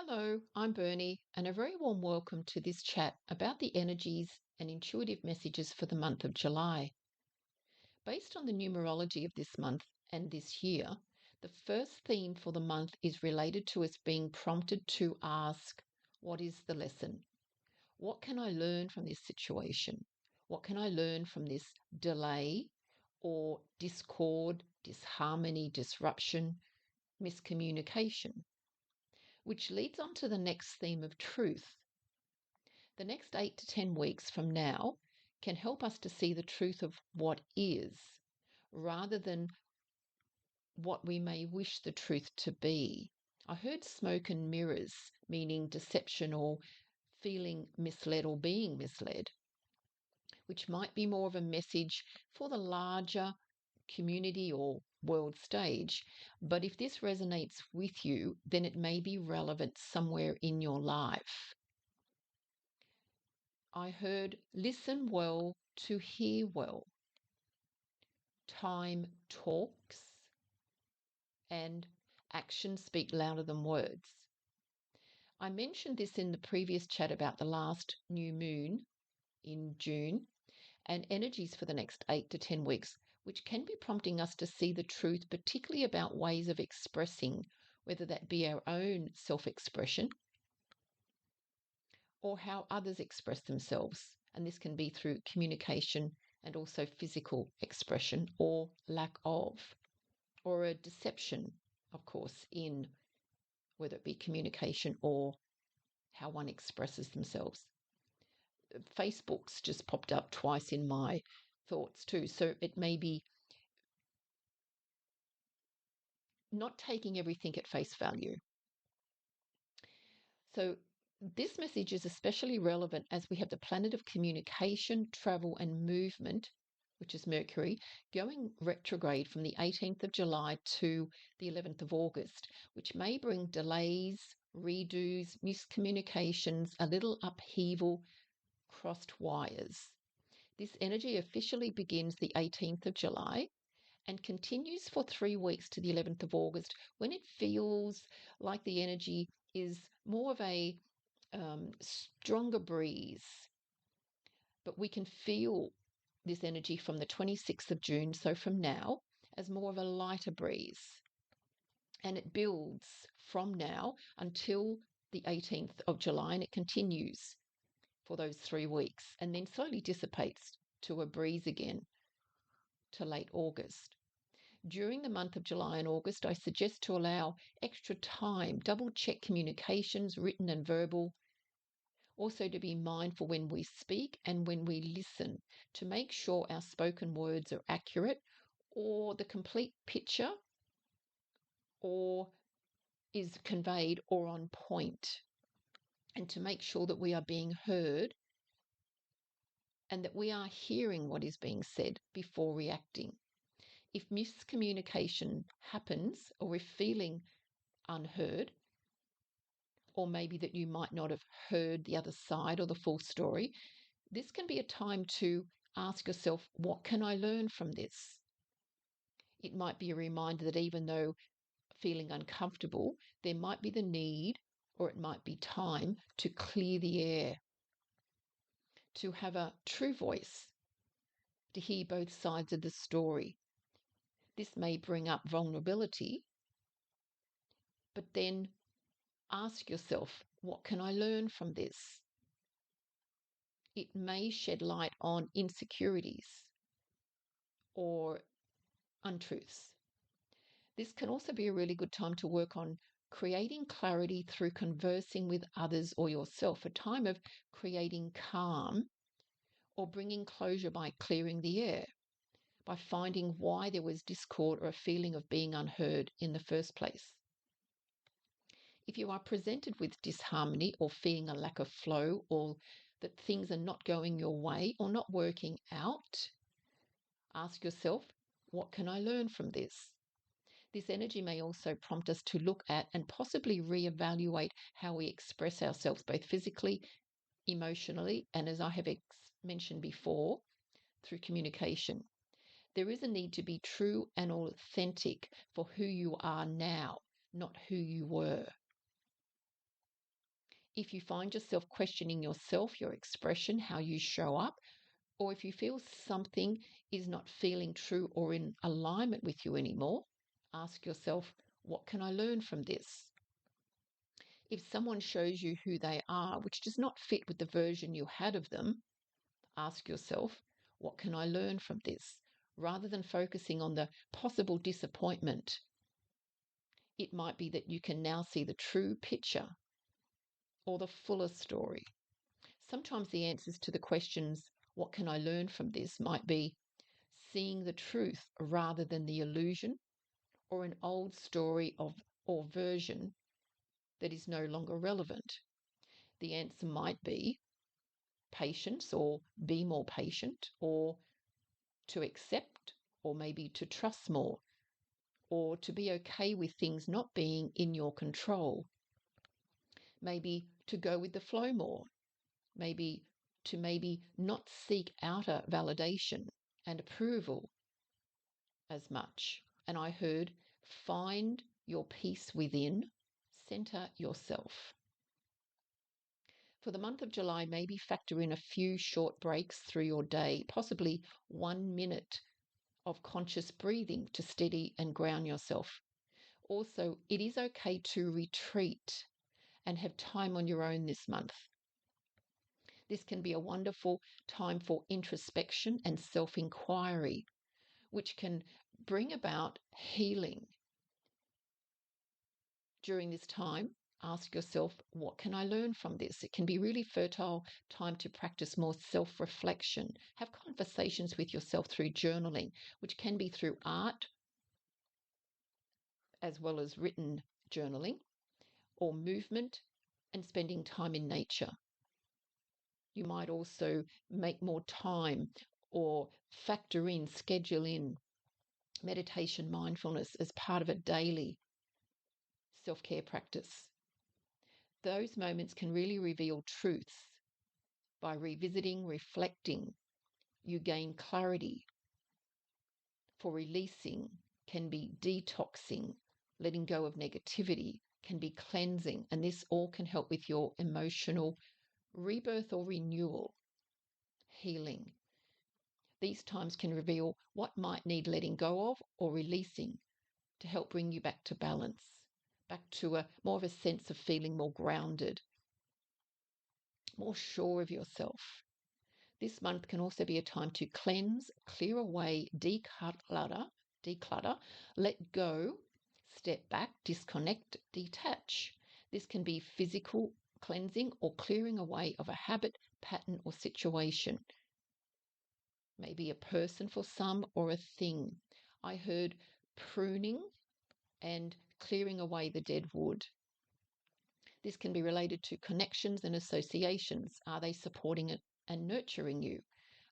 Hello, I'm Bernie, and a very warm welcome to this chat about the energies and intuitive messages for the month of July. Based on the numerology of this month and this year, the first theme for the month is related to us being prompted to ask, what is the lesson? What can I learn from this situation? What can I learn from this delay or discord, disharmony, disruption, miscommunication? Which leads on to the next theme of truth. The next 8 to 10 weeks from now can help us to see the truth of what is, rather than what we may wish the truth to be. I heard smoke and mirrors, meaning deception or feeling misled or being misled, which might be more of a message for the larger community or world stage. But if this resonates with you, then it may be relevant somewhere in your life. I heard listen well to hear well. Time talks and actions speak louder than words. I mentioned this in the previous chat about the last new moon in June and energies for the next 8 to 10 weeks, which can be prompting us to see the truth, particularly about ways of expressing, whether that be our own self-expression or how others express themselves. And this can be through communication and also physical expression or lack of, or a deception, of course, in whether it be communication or how one expresses themselves. Facebook's just popped up twice in my thoughts too. So it may be not taking everything at face value. So this message is especially relevant as we have the planet of communication, travel, and movement, which is Mercury, going retrograde from the 18th of July to the 11th of August, which may bring delays, redos, miscommunications, a little upheaval, crossed wires. This energy officially begins the 18th of July and continues for 3 weeks to the 11th of August, when it feels like the energy is more of a stronger breeze. But we can feel this energy from the 26th of June, so from now, as more of a lighter breeze. And it builds from now until the 18th of July, and it continues for those 3 weeks and then slowly dissipates to a breeze again to late August. During the month of July and August, I suggest to allow extra time, double check communications, written and verbal. Also to be mindful when we speak and when we listen, to make sure our spoken words are accurate or the complete picture or is conveyed or on point, and to make sure that we are being heard and that we are hearing what is being said before reacting. If miscommunication happens or if feeling unheard, or maybe that you might not have heard the other side or the full story, this can be a time to ask yourself, what can I learn from this? It might be a reminder that even though feeling uncomfortable, there might be the need, or it might be time to clear the air, to have a true voice, to hear both sides of the story. This may bring up vulnerability, but then ask yourself, what can I learn from this? It may shed light on insecurities or untruths. This can also be a really good time to work on creating clarity through conversing with others or yourself, a time of creating calm or bringing closure by clearing the air, by finding why there was discord or a feeling of being unheard in the first place. If you are presented with disharmony or feeling a lack of flow, or that things are not going your way or not working out, ask yourself, what can I learn from this? This energy may also prompt us to look at and possibly reevaluate how we express ourselves, both physically, emotionally, and as I have mentioned before, through communication. There is a need to be true and authentic for who you are now, not who you were. If you find yourself questioning yourself, your expression, how you show up, or if you feel something is not feeling true or in alignment with you anymore, ask yourself, what can I learn from this? If someone shows you who they are, which does not fit with the version you had of them, ask yourself, what can I learn from this? Rather than focusing on the possible disappointment, it might be that you can now see the true picture or the fuller story. Sometimes the answers to the questions, what can I learn from this, might be seeing the truth rather than the illusion, or an old story or version that is no longer relevant. The answer might be patience, or be more patient, or to accept, or maybe to trust more, or to be okay with things not being in your control. Maybe to go with the flow more. Maybe not seek outer validation and approval as much. And I heard, find your peace within, center yourself. For the month of July, maybe factor in a few short breaks through your day, possibly 1 minute of conscious breathing to steady and ground yourself. Also, it is okay to retreat and have time on your own this month. This can be a wonderful time for introspection and self-inquiry, which can bring about healing. During this time, ask yourself, what can I learn from this? It can be really fertile time to practice more self-reflection. Have conversations with yourself through journaling, which can be through art as well as written journaling, or movement and spending time in nature. You might also make more time or factor in, schedule in meditation, mindfulness as part of a daily self-care practice. Those moments can really reveal truths. By revisiting, reflecting, you gain clarity. For releasing can be detoxing, letting go of negativity can be cleansing, and this all can help with your emotional rebirth or renewal, healing. These times can reveal what might need letting go of or releasing to help bring you back to balance, back to more of a sense of feeling more grounded, more sure of yourself. This month can also be a time to cleanse, clear away, declutter, let go, step back, disconnect, detach. This can be physical cleansing or clearing away of a habit, pattern, or situation. Maybe a person for some, or a thing. I heard pruning and clearing away the dead wood. This can be related to connections and associations. Are they supporting it and nurturing you?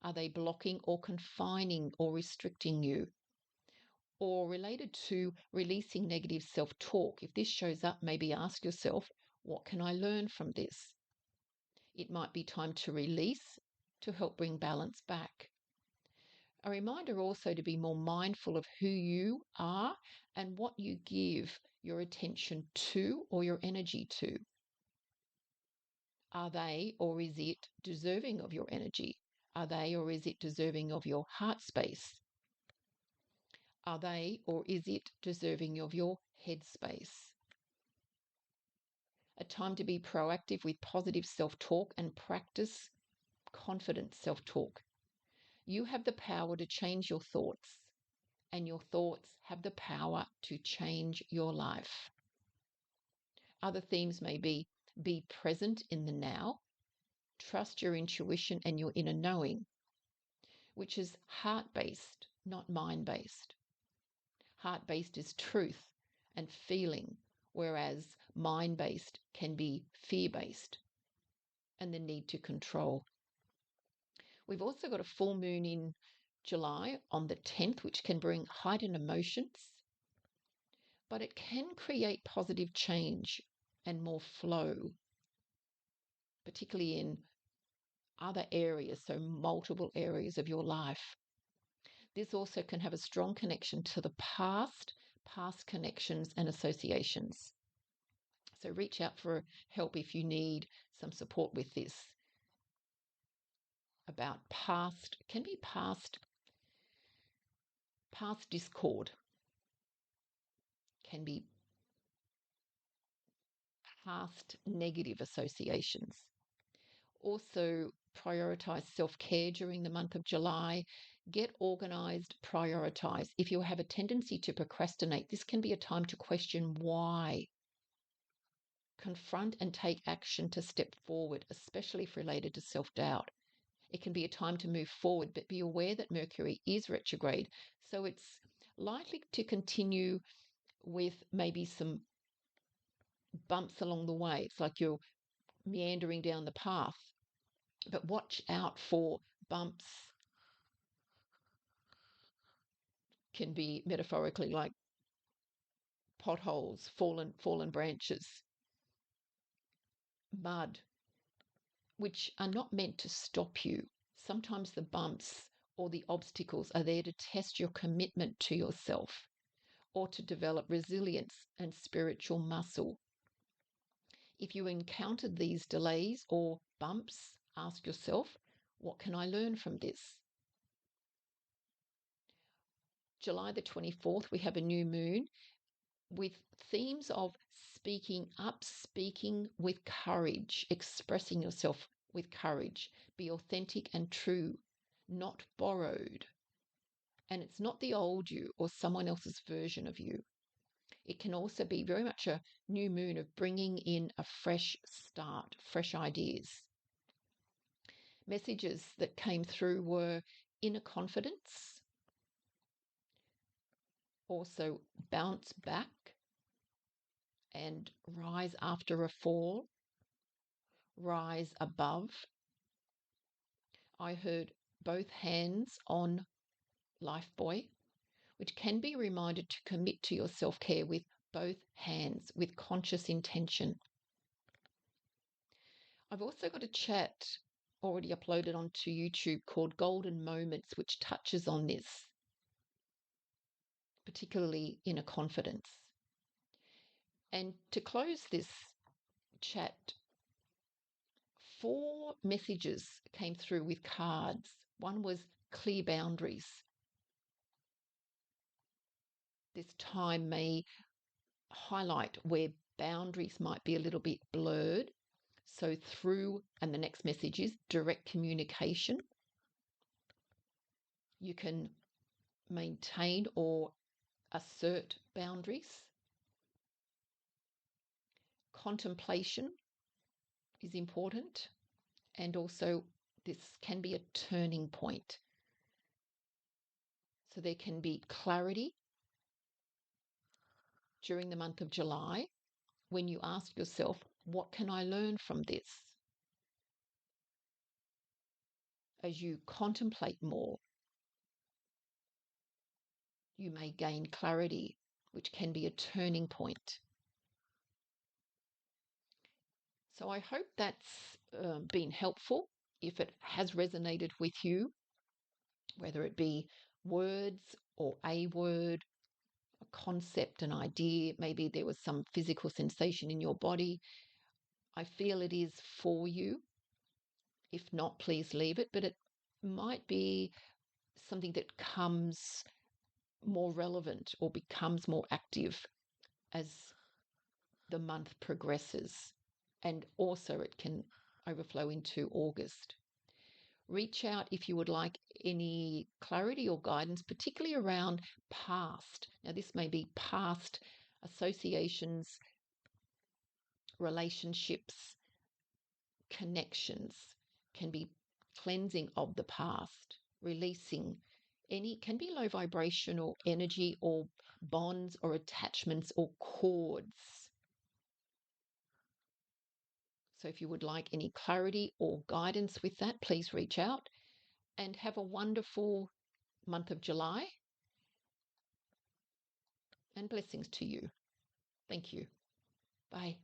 Are they blocking or confining or restricting you? Or related to releasing negative self-talk. If this shows up, maybe ask yourself, what can I learn from this? It might be time to release to help bring balance back. A reminder also to be more mindful of who you are and what you give your attention to or your energy to. Are they or is it deserving of your energy? Are they or is it deserving of your heart space? Are they or is it deserving of your head space? A time to be proactive with positive self-talk and practice confident self-talk. You have the power to change your thoughts, and your thoughts have the power to change your life. Other themes may be present in the now, trust your intuition and your inner knowing, which is heart-based, not mind-based. Heart-based is truth and feeling, whereas mind-based can be fear-based and the need to control. We've also got a full moon in July on the 10th, which can bring heightened emotions, but it can create positive change and more flow, particularly in other areas, so multiple areas of your life. This also can have a strong connection to the past connections and associations. So reach out for help if you need some support with this. About can be past discord, can be past negative associations. Also, prioritize self-care during the month of July. Get organized, prioritize. If you have a tendency to procrastinate, this can be a time to question why. Confront and take action to step forward, especially if related to self-doubt. It can be a time to move forward, but be aware that Mercury is retrograde, so it's likely to continue with maybe some bumps along the way. It's like you're meandering down the path, but watch out for bumps. Can be metaphorically like potholes, fallen branches, mud, which are not meant to stop you. Sometimes the bumps or the obstacles are there to test your commitment to yourself or to develop resilience and spiritual muscle. If you encountered these delays or bumps, ask yourself, what can I learn from this? July the 24th, we have a new moon with themes of speaking up, speaking with courage, expressing yourself with courage. Be authentic and true, not borrowed. And it's not the old you or someone else's version of you. It can also be very much a new moon of bringing in a fresh start, fresh ideas. Messages that came through were inner confidence, also bounce back and rise after a fall, rise above. I heard both hands on Life Boy, which can be reminded to commit to your self-care with both hands, with conscious intention. I've also got a chat already uploaded onto YouTube called Golden Moments, which touches on this, particularly inner confidence. And to close this chat, 4 messages came through with cards. One was clear boundaries. This time may highlight where boundaries might be a little bit blurred. So and the next message is direct communication. You can maintain or assert boundaries. Contemplation is important, and also this can be a turning point. So there can be clarity during the month of July when you ask yourself, what can I learn from this? As you contemplate more, you may gain clarity, which can be a turning point. So I hope that's been helpful. If it has resonated with you, whether it be words or a word, a concept, an idea, maybe there was some physical sensation in your body, I feel it is for you. If not, please leave it, but it might be something that comes more relevant or becomes more active as the month progresses. And also it can overflow into August. Reach out if you would like any clarity or guidance, particularly around past. Now, this may be past associations, relationships, connections, can be cleansing of the past, releasing can be low vibrational energy or bonds or attachments or cords. So if you would like any clarity or guidance with that, please reach out, and have a wonderful month of July, and blessings to you. Thank you. Bye.